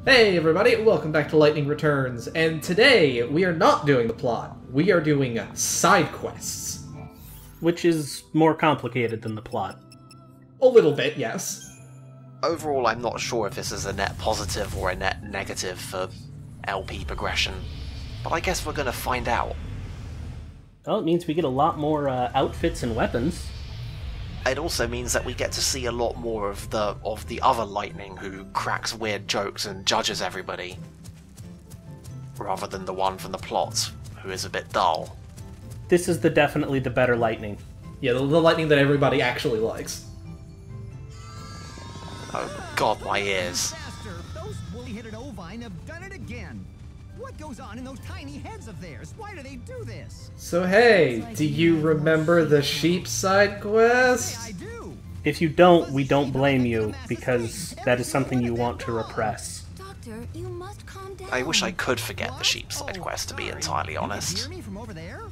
Hey everybody, welcome back to Lightning Returns, and today we are not doing the plot, we are doing side quests. Which is more complicated than the plot. A little bit, yes. Overall, I'm not sure if this is a net positive or a net negative for LP progression, but I guess we're gonna find out. Well, it means we get a lot more outfits and weapons. It also means that we get to see a lot more of the other Lightning who cracks weird jokes and judges everybody, rather than the one from the plot, who is a bit dull. This is definitely the better Lightning. Yeah, the Lightning that everybody actually likes. Oh god, my ears. Those woolly-headed ovine have done it again. What goes on in those tiny heads of theirs? Why do they do this? So hey, do you remember the sheep side quest? I do. If you don't, we don't blame you, because that is something you want to repress. Doctor, you must calm down. I wish I could forget the sheep side quest, to be entirely You can honest. hear me from over there?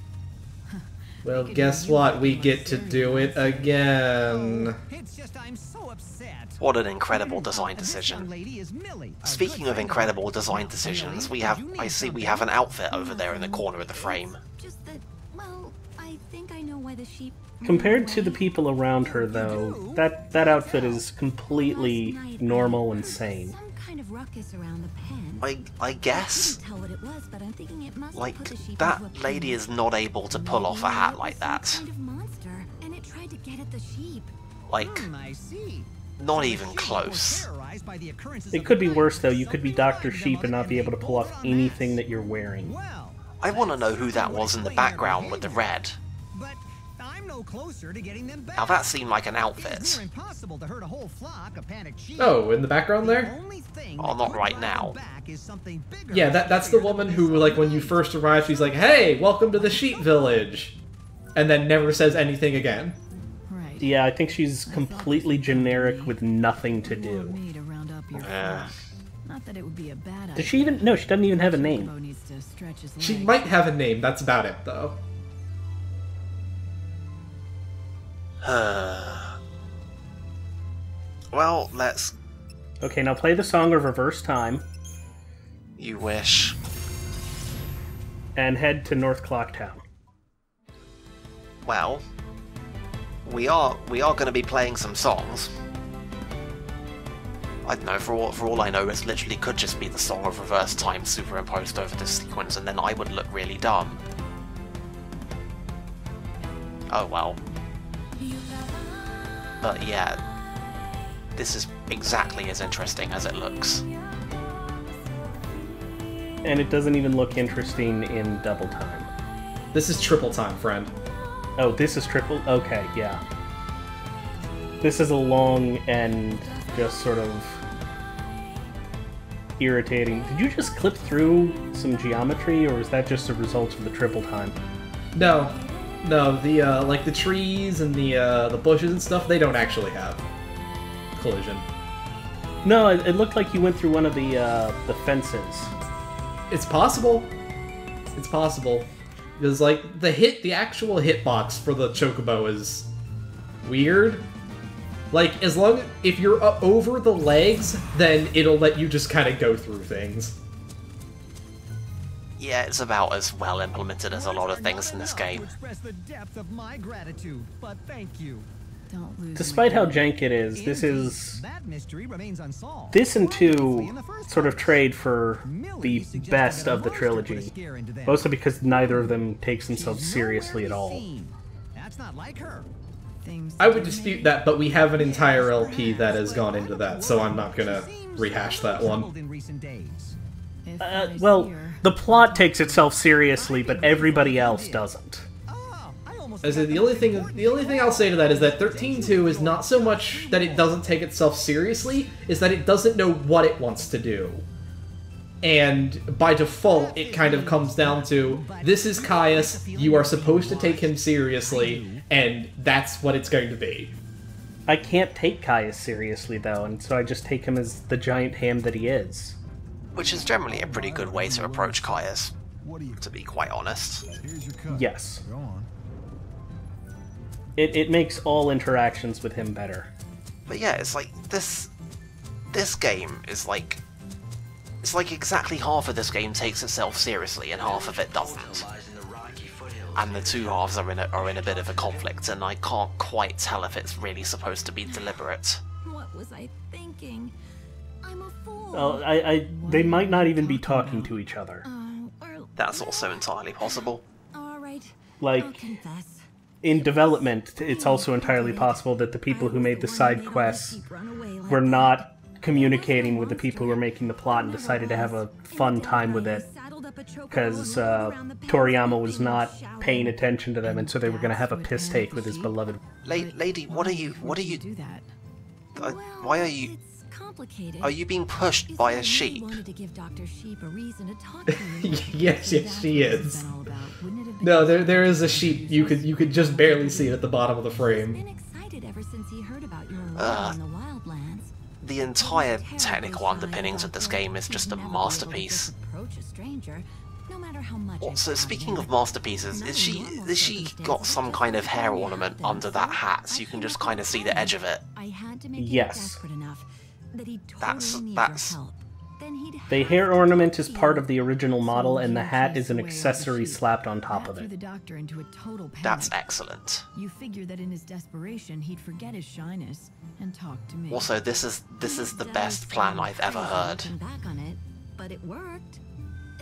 Well, guess what? We get to do it again. It's just I'm so upset. What an incredible design This young decision. lady is Millie, a Speaking good of friend incredible ours. design decisions, I see we something? have an outfit over there in the corner of the frame. Just that, well, I think I know why the sheep... Compared to the people around her, though, that outfit is completely Last night, normal I and heard sane. Some kind of ruckus around the pen. I guess? Couldn't tell what it was, but I'm thinking it must have Like, put the sheep that into a lady pen. is not able to pull off a Maybe hat it like was that. Some kind of monster, and it tried to get at the sheep. Like, I see. not So the even sheep were close. terrorized by the occurrences It of could the be night. worse, though. You could be Somebody Dr. lied Sheep and not be able to pull off bolted on anything that. that you're wearing. Well, I want to know who that would was in the explain their background with the behavior. red. But I'm no closer to getting them back. Now that seemed like an It is outfit. near impossible to herd a whole flock of panicked sheep. Oh, in the background there? The only thing Oh, that not could right drive now. them back is something bigger Yeah, and that's the bigger woman than who, this like, when you place. first arrive, she's like, hey, welcome to the sheep village. And then never says anything again. Right. Yeah, I think she's completely generic with nothing to You want do. me to round up your Yeah. flock. Not that it would be a bad Does she even... No, she doesn't even have a name. Chocobo needs to stretch his She legs. might have a name, that's about it, though. Well, let's... Okay, now play the song of reverse time, You wish. and head to North Clocktown. Well, we are going to be playing some songs. I don't know, for all I know, it literally could just be the song of reverse time superimposed over the sequence, and then I would look really dumb. Oh well. But yeah, this is exactly as interesting as it looks. And it doesn't even look interesting in double time. This is triple time, friend. Oh, this is triple? Okay, yeah. This is a long and just sort of irritating. Did you just clip through some geometry, or is that just a result of the triple time? No, the like the trees and the bushes and stuff, they don't actually have collision. No, it looked like you went through one of the fences. It's possible. It's possible. Because like the actual hitbox for the Chocobo is weird. Like if you're over the legs, then it'll let you just kind of go through things. Yeah, it's about as well implemented as a lot of things in this game. To express the depth of my gratitude, but thank you. Don't lose Despite my how jank it is, this is... That mystery remains unsolved. This and Obviously, in 2 the first sort of place. trade for Millie the suggested best that a of the monster put a trilogy. scare into them. Mostly because neither of them takes She's themselves nowhere seriously to at be all. seen. That's not like her. things I would to dispute make- that, but we have an entire LP that has gone into that, so I'm not gonna rehash that one. In recent days. If I Well, see her- the plot takes itself seriously, but everybody else doesn't. Oh, I almost As in, forgot the only thing I'll say to that is that 13.2 is not so much that it doesn't take itself seriously, is that it doesn't know what it wants to do. And by default, it kind of comes down to, this is Caius, you are supposed to take him seriously, and that's what it's going to be. I can't take Caius seriously, though, and so I just take him as the giant ham that he is. Which is generally a pretty good way to approach Caius, to be quite honest. Yes. It makes all interactions with him better. But yeah, it's like, this game is like It's like exactly half of this game takes itself seriously and half of it doesn't. And the two halves are in a bit of a conflict, and I can't quite tell if it's really supposed to be deliberate. What was I thinking? I'm a fool. They might not even be talking to each other. That's also entirely possible. All right. Like, I'll confess. in development, it's also entirely possible that the people who made the side quests were not communicating with the people who were making the plot and decided to have a fun time with it because Toriyama was not paying attention to them, and so they were going to have a piss take with his beloved. Lady, what are you? Do that. Why are you? It's complicated. Are you being pushed by a You sheep? wanted to give Dr. Sheep a reason to talk to you. Yes, That's she what is. it's been all about. Wouldn't it have been No, there is a sheep. You could just barely see it at the bottom of the frame. been excited ever since he heard about your arrival in the wildlands. The entire technical underpinnings of this game is just a Never be able to masterpiece. just approach a stranger, no matter how much I Also, tried to speaking of limit. masterpieces, is she got some kind of hair ornament under that hat so you can just kind of see the edge of it? I had to make Yes. him desperate enough that he'd That's- totally need that's- your help. Then he'd The have hair to ornament is help part you. of the original model, and the You hat chased is an away all the accessory sheep. slapped on top That of threw it. the doctor into a total panic. That's excellent. You figured that in his desperation he'd forget his shyness and talk to me. Also, this is the It best does plan sound I've ever crazy heard. looking back on it, but it worked.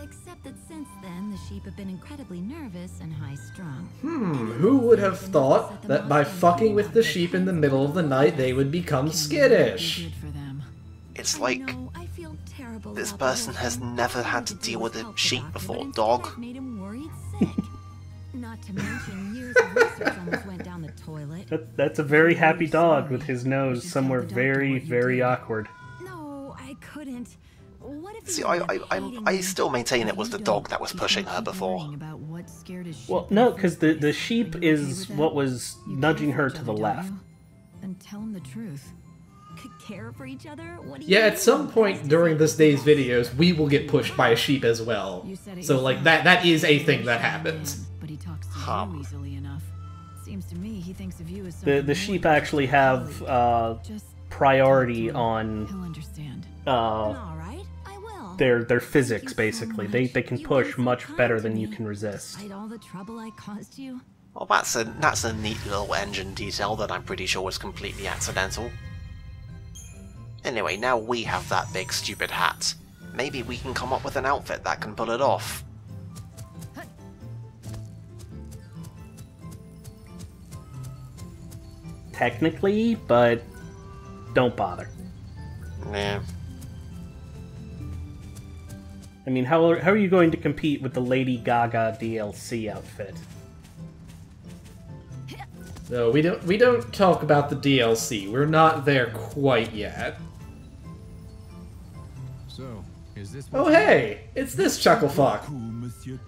Except that since then, the sheep have been incredibly nervous and high-strung. Who would have thought that by fucking with the sheep in the middle of the night they would become skittish? Good for them. It's I like know, I feel terrible this about the person whole has thing. never I had tried to do deal was with a help the sheep doctor, before, but instead dog. I've made him worried sick. Not to mention years of research almost went down the toilet. That's a very happy dog with his nose should somewhere tell the doctor very, what you very did. awkward. No, I couldn't. What if he See, ended up I hating still me? maintain it was the dog that was You pushing can't her keep before. worrying about what scared his sheep Well, in no, the because first the place. sheep Are you okay is with what that? was You nudging care her for to each the other, left. don't you? Then tell him the truth. Could care for each other? What do you Yeah, at mean? some point during this day's videos, we will get pushed by a sheep as well. You said it So, like, yourself. that is a thing He's that a shy happens. man, but he talks to Hum. you easily enough. Seems to me he thinks of you as The something sheep more than actually just a have colleague. Just priority talk to him. on He'll understand. All right, I will. their physics, Thank you so basically. much. They can You've push been so much kind better to than you me. can resist. Despite all the trouble I caused you. Well, that's a neat little engine detail that I'm pretty sure was completely accidental. Anyway, now we have that big stupid hat. Maybe we can come up with an outfit that can pull it off. Technically, but don't bother. Yeah. I mean, how are you going to compete with the Lady Gaga DLC outfit? No, we don't talk about the DLC. We're not there quite yet. So, is this Oh hey, it's this chucklefuck.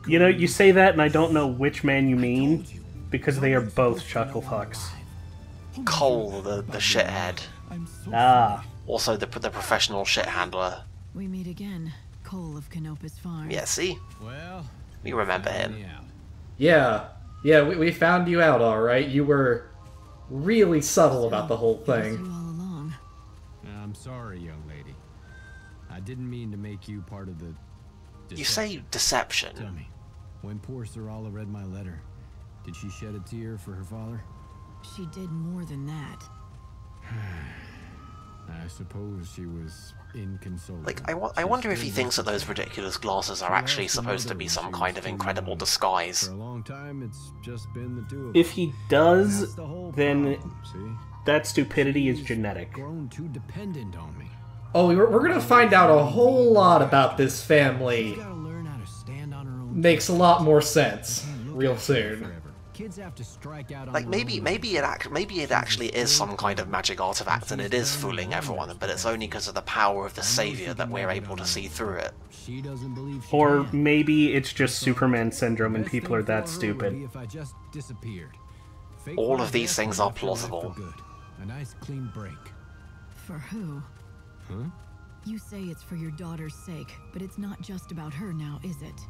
You know, you say that and I don't know which man you mean, because they are both chucklefucks. Cole, the shithead. Ah, Also the professional shit handler. We meet again, Cole of Canopus Farm. Yeah, see? Well, We remember him. Yeah, we found you out alright. You were really subtle about the whole It was thing. you all along. I'm sorry, young lady. I didn't mean to make you part of the... You say deception. Tell me, when poor Sarala read my letter, did she shed a tear for her father? She did more than that. I suppose she was inconsolable. Like, I wonder if he thinks that those ridiculous glasses are actually supposed to be some kind of incredible disguise. For a long time, it's just been the two of if us. he That's does, the whole then problem, see? that stupidity is She's genetic. grown too dependent on me. Oh, we're gonna find out a whole lot about this family. She's gotta learn how to stand on her own. Makes a lot more sense real Forever. soon. Kids have to strike out on Like, their maybe own. maybe it actually is some kind of magic artifact and it is fooling everyone, but it's only because of the power of the savior that we're able to see through it. She doesn't believe she Or can. maybe it's just Superman syndrome and Best people thing are that for her would stupid. be if I just disappeared. Fake All my of these death things and are after life plausible. for good. A nice clean break. For who? Huh? You say it's for your daughter's sake, but it's not just about her now, is it?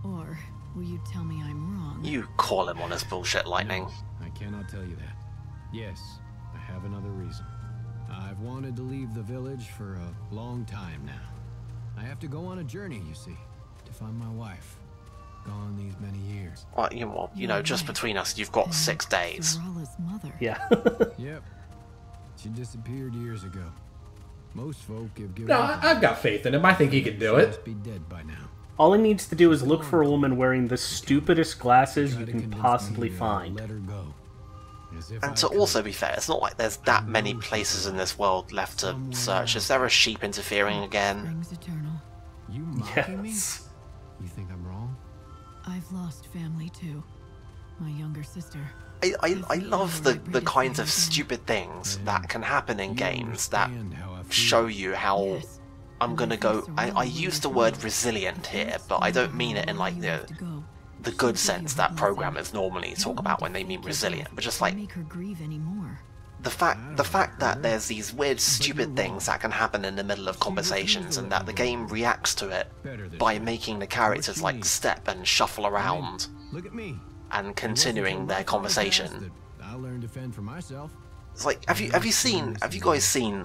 Or will you tell me I'm wrong? You call him on his bullshit, Lightning. I cannot tell you that. Yes, I have another reason. I've wanted to leave the village for a long time now. I have to go on a journey, you see, to find my wife. Gone these many years. Well, you know, just between us, you've got 6 days. Sarala's mother. Yeah. Yep. She disappeared years ago. Most folk have given No, up. I've got faith in him. I think he can do She it. must be dead by now. All he needs to do is look for a woman wearing the stupidest glasses you Try to can convince possibly me to find. Let her go. As if And I to could. also be fair, it's not like there's that many places in this world left to search. Is there a sheep interfering again? Springs eternal. You mocking me? Yes. You think I'm wrong? I've lost family too. My younger sister. I love the kinds of stupid things that can happen in You games that understand how I feel. show you how Yes. I'm gonna go. I use the word resilient here, but I don't mean it in like the good sense that programmers normally talk about when they mean resilient, but just like Make her grieve anymore. the fact that there's these weird stupid things that can happen in the middle of conversations and that the game reacts to it by making the characters like step and shuffle around Look at me. and continuing their conversation. I'll learn to fend for myself. It's like, have you guys seen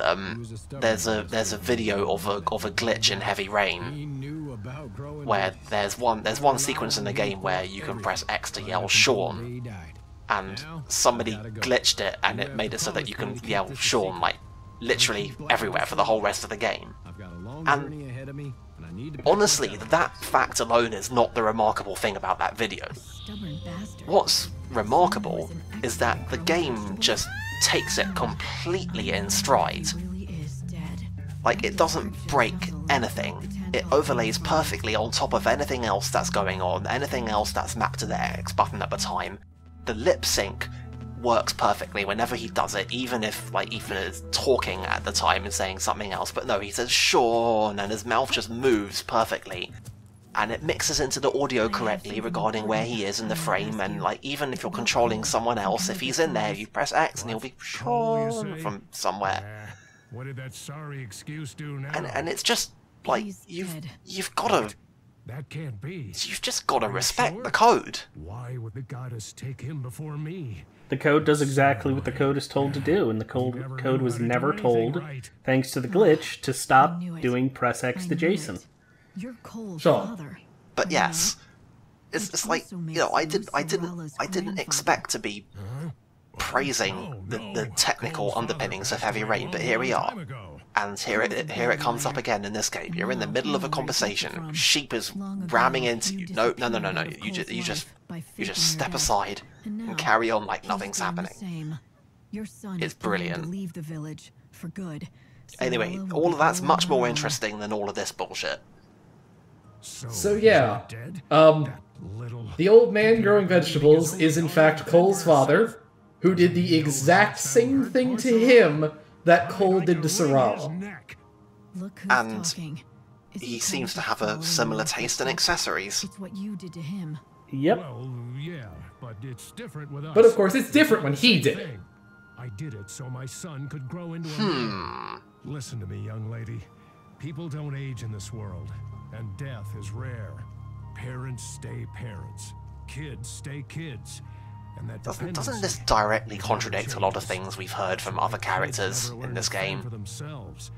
there's a video of a glitch in Heavy Rain He knew about growing where up. there's one sequence in the game where you can press X to yell Sean, He died. and somebody glitched it and it made it so that you can yell Sean like literally everywhere for the whole rest of the game. I've got a long And journey ahead of me, and I need to honestly, that fact alone is not the remarkable thing about that video. Stubborn bastard. What's remarkable is that the game just takes it completely in stride. He really is dead. Like, it doesn't break anything. It overlays perfectly on top of anything else that's going on, anything else that's mapped to the X button at the time. The lip sync works perfectly whenever he does it, even if, like, Ethan is talking at the time and saying something else, but no, he says Sean, and his mouth just moves perfectly. And it mixes into the audio correctly regarding where he is in the frame, and like even if you're controlling someone else, if he's in there, you press X and he'll be Sean from somewhere. What did that sorry excuse do now? And it's just like He's you've dead. gotta That can't be. you've just gotta Are you respect sure? the code. Why would the goddess take him before me? The code does exactly what the code is told to do, and the code was never told, thanks to the glitch, to stop knew it. doing press X to I knew Jason. it. You're Cole's Sure. father. But yes, it's It like, also you makes know, I you didn't Sorella's expect grandfather. to be praising the technical underpinnings of Heavy Rain, but here we are. And here it comes up again in this game. You're in the middle of a conversation. Sheep is ramming into you. No. You just step aside and carry on like nothing's happening. Your son It's is planning brilliant. to leave the village for good. Anyway, Sorella will all be of that's much more alone. interesting than all of this bullshit. So yeah, Dead? Little. the old man growing vegetables is in fact Cole's father, who did the exact same thing to him that Cole did to Sorala. Neck. Look who's And talking. Is He it seems to Cole's have a fault similar or taste in what? accessories. It's what you did to him. Yep. Well, yeah, but it's different with us. But of course, it's different when he did it. Thing. I did it so my son could grow into a man. Listen to me, young lady. People don't age in this world, and death is rare. Parents stay parents. Kids stay kids. And that Doesn't this dependency directly never contradict a lot of changes. things we've heard from other Kids characters never in learn this to fend game? For themselves.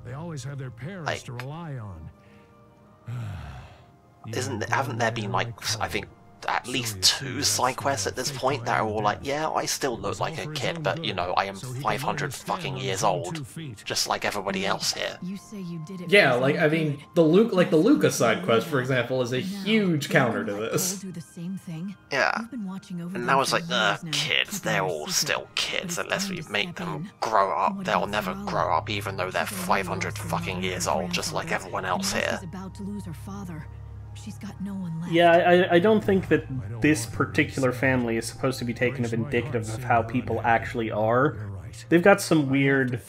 They always have their parents Like, to rely on. Haven't there been like, I think, at least 2 side quests at this point that are all like, yeah, I still look like a kid, but you know, I am 500 fucking years old, just like everybody else here. You say you did it. Yeah, for like his I mean, good. the Luca side quest, for example, is a Now, huge will counter you to let this. Cole do the same thing? Yeah. You've been watching over And them now it's for like, years now, kids, keeping they're it a all secret. still But kids it's unless time we to make step them in. grow And up. what They'll about never Sorella? grow up even though they're Sorella 500 lost her fucking mother years and old, just like grandfather, everyone else and now here. She's about to lose her father. She's got no one left. Yeah, I don't think that this particular family is supposed to be taken as indicative of how people actually are. They've got some weird,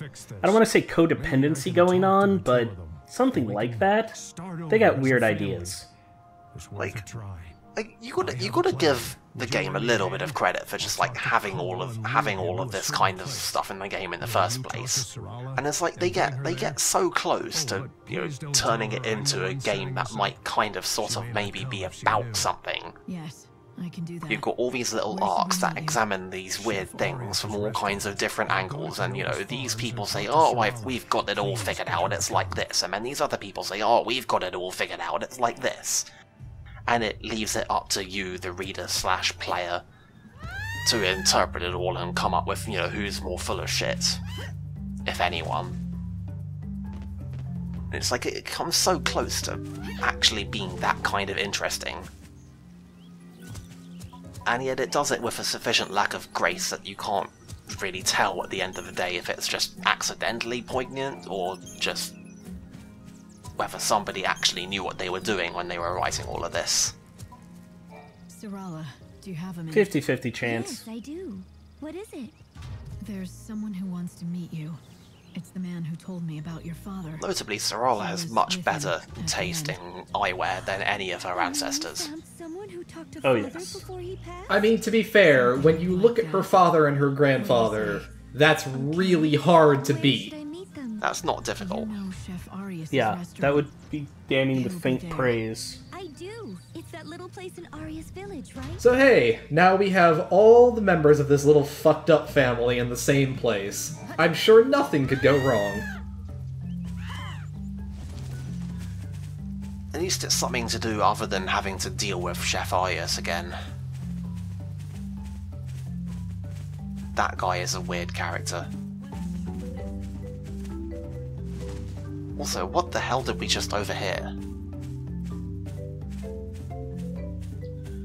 I don't want to say codependency going on, but something like that. They got weird ideas. Like, you gotta give the game a little bit of credit for just like having all of this kind of stuff in the game in the first place. And it's like they get so close to, you know, turning it into a game that might kind of sort of maybe be about something. Yes. I can do that. You've got all these little Where should arcs we that meet you? examine these weird things from all kinds of different angles, and you know, these people say, oh, we've got it all figured out, it's like this, and then these other people say, oh, we've got it all figured out, it's like this. And it leaves it up to you, the reader/player, to interpret it all and come up with, you know, who's more full of shit, if anyone. It's like it comes so close to actually being that kind of interesting. And yet it does it with a sufficient lack of grace that you can't really tell at the end of the day if it's just accidentally poignant or just whether somebody actually knew what they were doing when they were writing all of this. Sarala, do you have a minute? 50-50 chance. Yes, I do. What is it? There's someone who wants to meet you. It's the man who told me about your father. Notably, Sarala has much better taste in eyewear than any of her ancestors. Found someone who talked to Oh, father yes. before he passed? I mean, to be fair, when you look at her father and her grandfather, that's really hard to Where should beat. I meet them? That's not You difficult. know Chef Arias' Yeah, restaurant. that would be damning with He'll be faint there. praise. I do. It's that little place in Aria's village, right? So hey, now we have all the members of this little fucked up family in the same place. I'm sure nothing could go wrong. At least it's something to do other than having to deal with Chef Arias again. That guy is a weird character. Also, what the hell did we just overhear?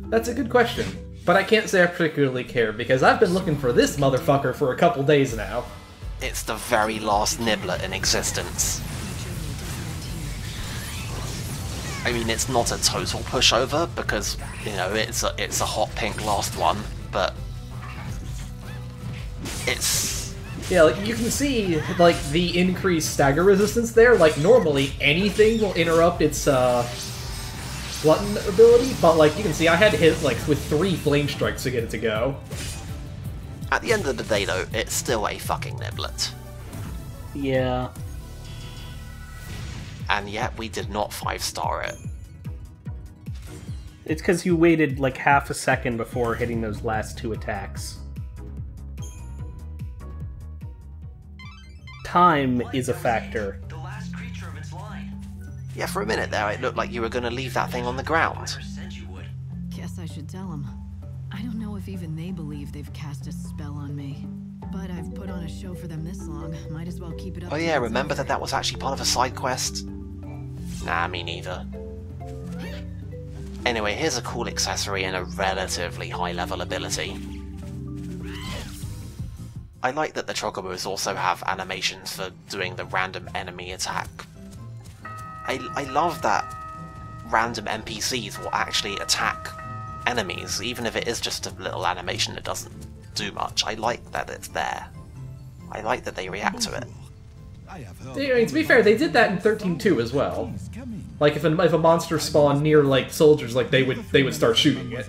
That's a good question, but I can't say I particularly care because I've been looking for this motherfucker for a couple days now. It's the very last Nibbler in existence. I mean, it's not a total pushover because, you know, it's a hot pink last one, but it's... Yeah, like, you can see, like, the increased stagger resistance there. Like, normally anything will interrupt its, glutton ability, but, like, you can see I had to hit, like, with 3 flame strikes to get it to go. At the end of the day, though, it's still a fucking Niblet. Yeah. And yet, we did not 5-star it. It's because you waited like half a second before hitting those last 2 attacks. Time is a factor. Yeah, for a minute there, it looked like you were going to leave that thing on the ground. Guess I should tell them. I don't know if even they believe they've cast a spell on me. But I've put on a show for them this long. Might as well keep it up. Oh till yeah, it's remember over. that was actually part of a side quest? Nah, me neither. Anyway, here's a cool accessory and a relatively high-level ability. I like that the Chocobos also have animations for doing the random enemy attack. I love that random NPCs will actually attack enemies, even if it is just a little animation that doesn't do much. I like that it's there. I like that they react to it. I mean, to be fair, they did that in 13.2 as well. Like, if a monster spawned near, like, soldiers, like, they would start shooting it.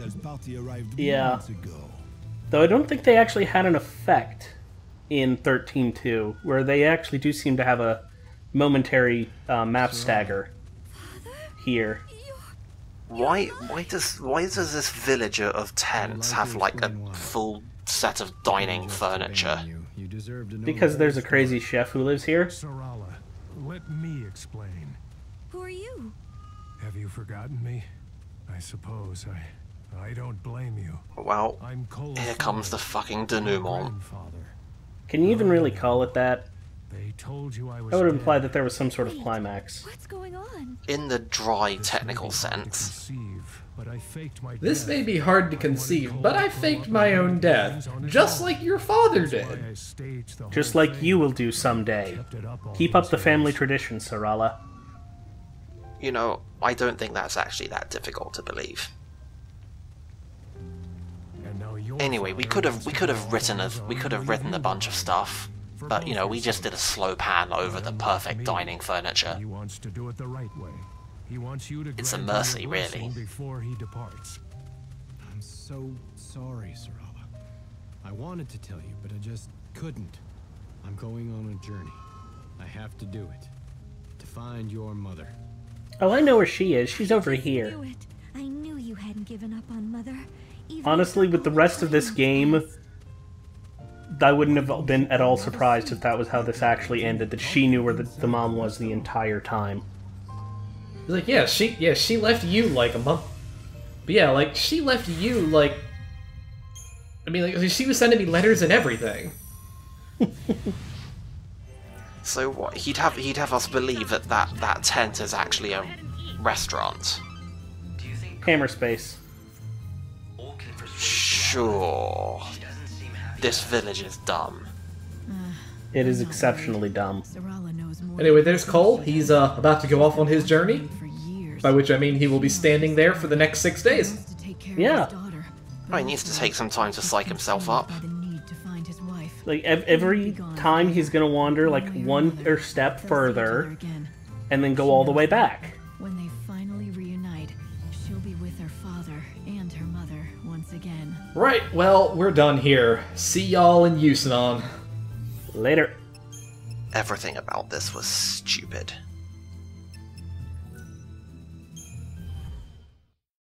Yeah. Though I don't think they actually had an effect in 13.2, where they actually do seem to have a momentary map stagger here. Why does this villager of tents have like a full set of dining furniture? You deserve to know Because that. there's a crazy chef who lives here. Sarala, let me explain. Who are you? Have you forgotten me? I suppose I don't blame you. Well, I'm Cole. here comes the fucking denouement. Grandfather. Can you even really call it that? They told you I was That would imply dead. that there was some sort of climax. What's going on? In the dry This technical may be hard to sense. conceive, but I faked my This death. may be hard to conceive, but I faked my own death, just like your father did. Just like you will do someday. Keep up the family tradition, Sarala. You know, I don't think that's actually that difficult to believe. Anyway, we could have written a bunch of stuff, but you know, we just did a slow pan over the perfect dining furniture. He wants to do it the right way. He wants you to It's a grant him mercy, your really. blessing before he departs. I'm so sorry, Sarala. I wanted to tell you, but I just couldn't. I'm going on a journey. I have to do it. To find your mother. Oh, I know where she is. She's over I here. knew it. I knew you hadn't given up on Mother. Honestly, with the rest of this game, I wouldn't have been at all surprised if that was how this actually ended, that she knew where the mom was the entire time. He's like, yeah, she left you like a month. But yeah, like, she left you like... I mean, like, she was sending me letters and everything. So what? He'd have us believe that tent is actually a restaurant. Hammerspace. Sure. This village is dumb. It is exceptionally dumb. Anyway, there's Cole. He's about to go off on his journey. By which I mean he will be standing there for the next 6 days. Yeah. Oh, he needs to take some time to psych himself up. Like, every time he's gonna wander, like, one or step further, and then go all the way back. When they finally reunite, she'll be with her father and her mother once again. Right, well, we're done here. See y'all in Usanon. Later. Everything about this was stupid.